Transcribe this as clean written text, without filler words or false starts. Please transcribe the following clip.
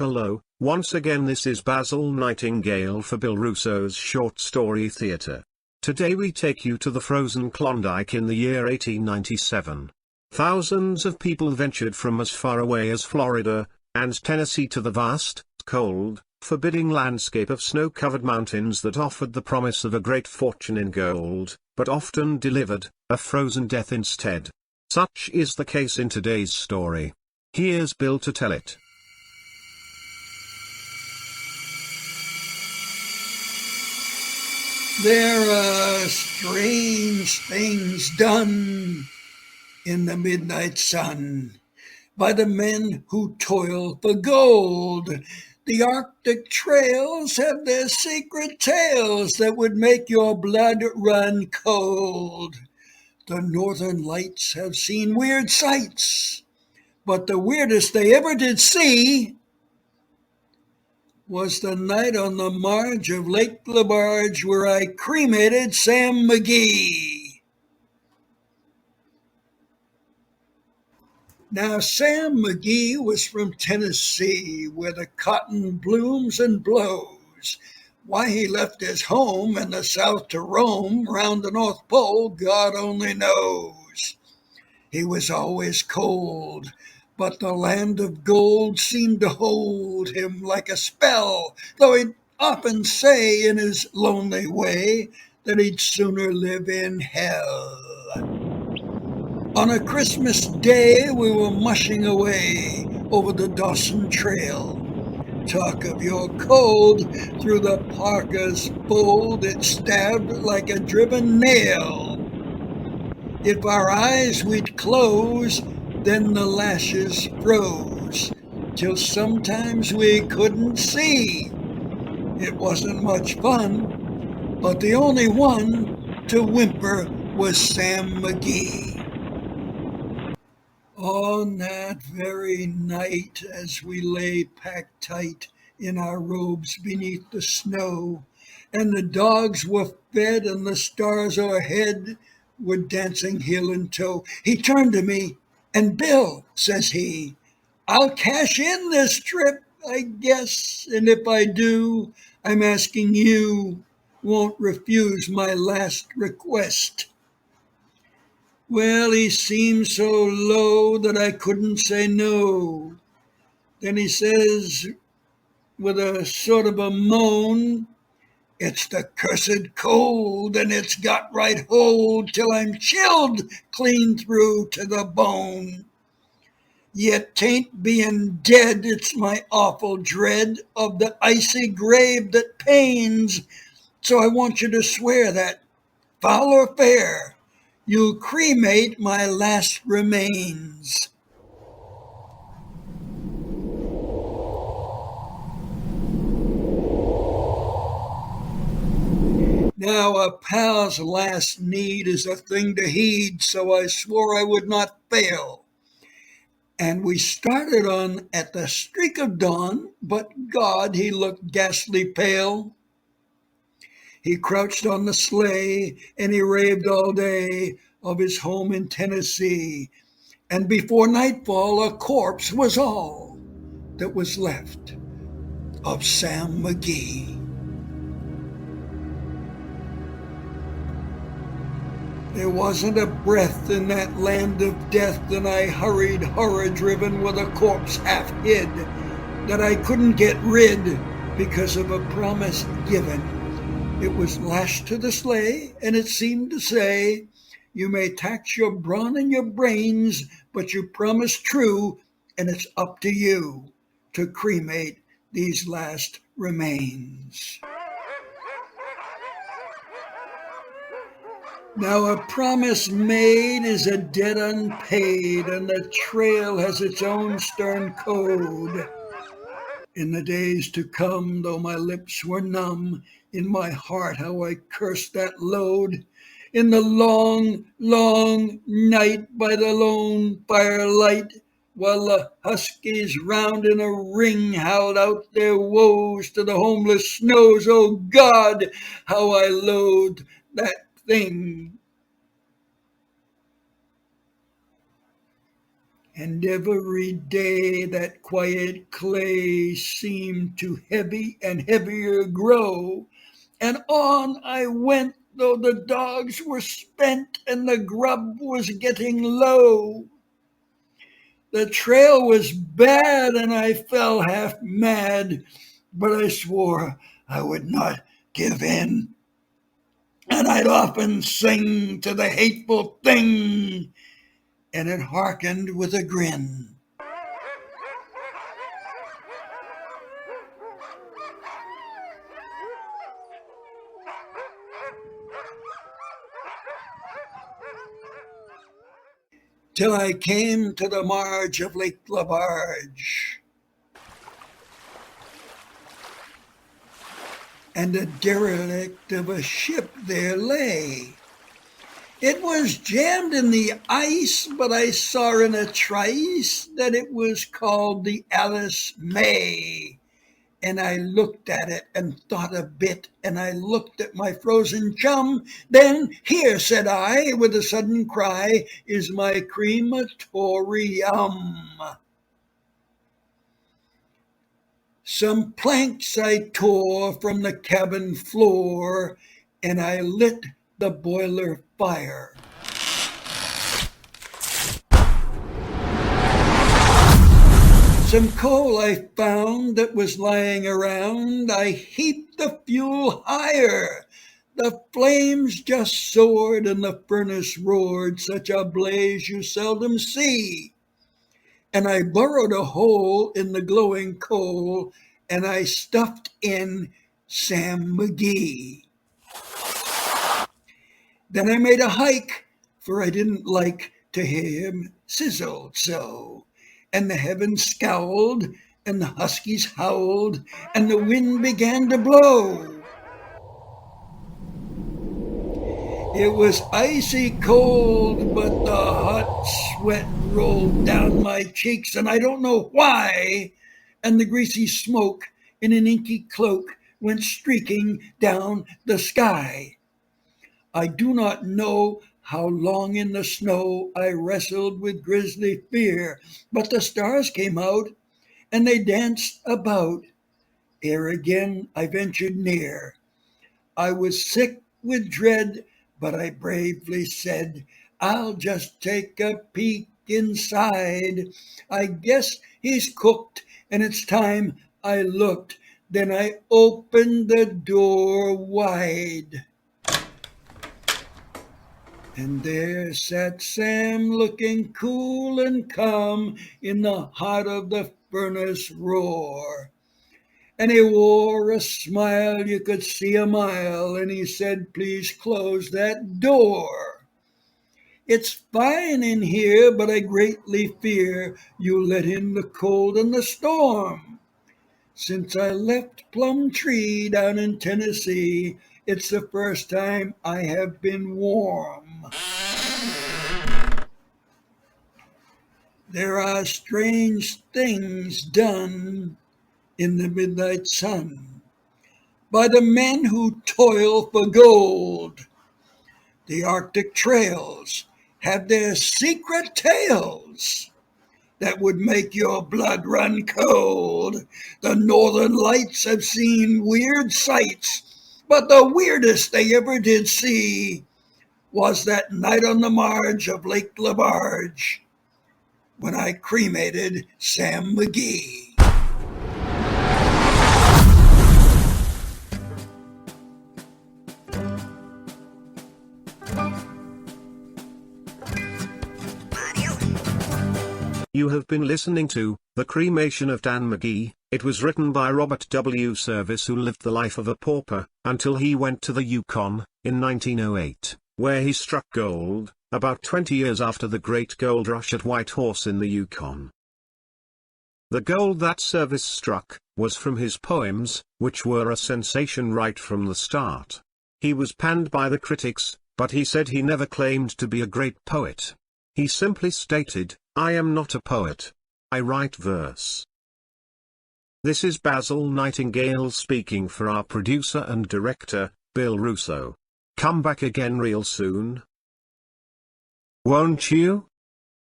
Hello, once again this is Basil Nightingale for Bill Russo's Short Story Theatre. Today we take you to the frozen Klondike in the year 1897. Thousands of people ventured from as far away as Florida and Tennessee to the vast, cold, forbidding landscape of snow-covered mountains that offered the promise of a great fortune in gold, but often delivered a frozen death instead. Such is the case in today's story. Here's Bill to tell it. There are strange things done in the midnight sun by the men who toil for gold. The Arctic trails have their secret tales that would make your blood run cold. The Northern Lights have seen weird sights, but the weirdest they ever did see was the night on the marge of Lake Labarge where I cremated Sam McGhee. Now, Sam McGhee was from Tennessee, where the cotton blooms and blows. Why he left his home in the South to roam round the North Pole, God only knows. He was always cold, but the land of gold seemed to hold him like a spell, though he'd often say in his lonely way that he'd sooner live in hell. On a Christmas day, we were mushing away over the Dawson Trail. Talk of your cold, through the parka's fold, it stabbed like a driven nail. If our eyes we'd close, then the lashes froze, till sometimes we couldn't see. It wasn't much fun, but the only one to whimper was Sam McGhee. On that very night, as we lay packed tight in our robes beneath the snow, and the dogs were fed and the stars o'erhead were dancing heel and toe, he turned to me, and Bill, says he, I'll cash in this trip, I guess, and if I do, I'm asking you won't refuse my last request. Well, he seemed so low that I couldn't say no. Then he says, with a sort of a moan, it's the cursed cold, and it's got right hold till I'm chilled clean through to the bone. Yet 'tain't being dead, it's my awful dread of the icy grave that pains. So I want you to swear that, foul or fair, you'll cremate my last remains. Now a pal's last need is a thing to heed, so I swore I would not fail. And we started on at the streak of dawn, but God, he looked ghastly pale. He crouched on the sleigh, and he raved all day of his home in Tennessee. And before nightfall, a corpse was all that was left of Sam McGhee. There wasn't a breath in that land of death, and I hurried, horror-driven, with a corpse half hid, that I couldn't get rid because of a promise given. It was lashed to the sleigh, and it seemed to say, you may tax your brawn and your brains, but you promise true, and it's up to you to cremate these last remains. Now a promise made is a debt unpaid, and the trail has its own stern code. In the days to come, though my lips were numb, in my heart how I cursed that load. In the long, long night by the lone firelight, while the huskies round in a ring howled out their woes to the homeless snows, oh God, how I loathed that thing. And every day that quiet clay seemed to heavy and heavier grow, and on I went, though the dogs were spent and the grub was getting low. The trail was bad and I fell half mad, but I swore I would not give in. And I'd often sing to the hateful thing, and it hearkened with a grin. Till I came to the marge of Lake Labarge, and a derelict of a ship there lay. It was jammed in the ice, but I saw in a trice that it was called the Alice May. And I looked at it and thought a bit, and I looked at my frozen chum. Then, here, said I, with a sudden cry, is my crematorium. Some planks I tore from the cabin floor, and I lit the boiler fire. Some coal I found that was lying around, I heaped the fuel higher. The flames just soared and the furnace roared, such a blaze you seldom see. And I burrowed a hole in the glowing coal, and I stuffed in Sam McGhee. Then I made a hike, for I didn't like to hear him sizzle so. And the heavens scowled, and the huskies howled, and the wind began to blow. It was icy cold, but the hot sweat rolled down my cheeks, and I don't know why. And the greasy smoke in an inky cloak went streaking down the sky. I do not know how long in the snow I wrestled with grisly fear, but the stars came out, and they danced about, ere again I ventured near. I was sick with dread, but I bravely said, I'll just take a peek inside. I guess he's cooked, and it's time I looked. Then I opened the door wide. And there sat Sam, looking cool and calm in the heart of the furnace roar. And he wore a smile you could see a mile, and he said, please close that door. It's fine in here, but I greatly fear you'll let in the cold and the storm. Since I left Plum Tree down in Tennessee, it's the first time I have been warm. There are strange things done in the midnight sun by the men who toil for gold. The Arctic trails have their secret tales that would make your blood run cold. The northern lights have seen weird sights, but the weirdest they ever did see was that night on the marge of Lake Labarge when I cremated Sam McGhee. You have been listening to The Cremation of Dan McGhee. It was written by Robert W. Service, who lived the life of a pauper until he went to the Yukon in 1908, where he struck gold, about 20 years after the Great Gold Rush at White Horse in the Yukon. The gold that Service struck was from his poems, which were a sensation right from the start. He was panned by the critics, but he said he never claimed to be a great poet. He simply stated, I am not a poet. I write verse. This is Basil Nightingale speaking for our producer and director, Bill Russo. Come back again real soon. Won't you?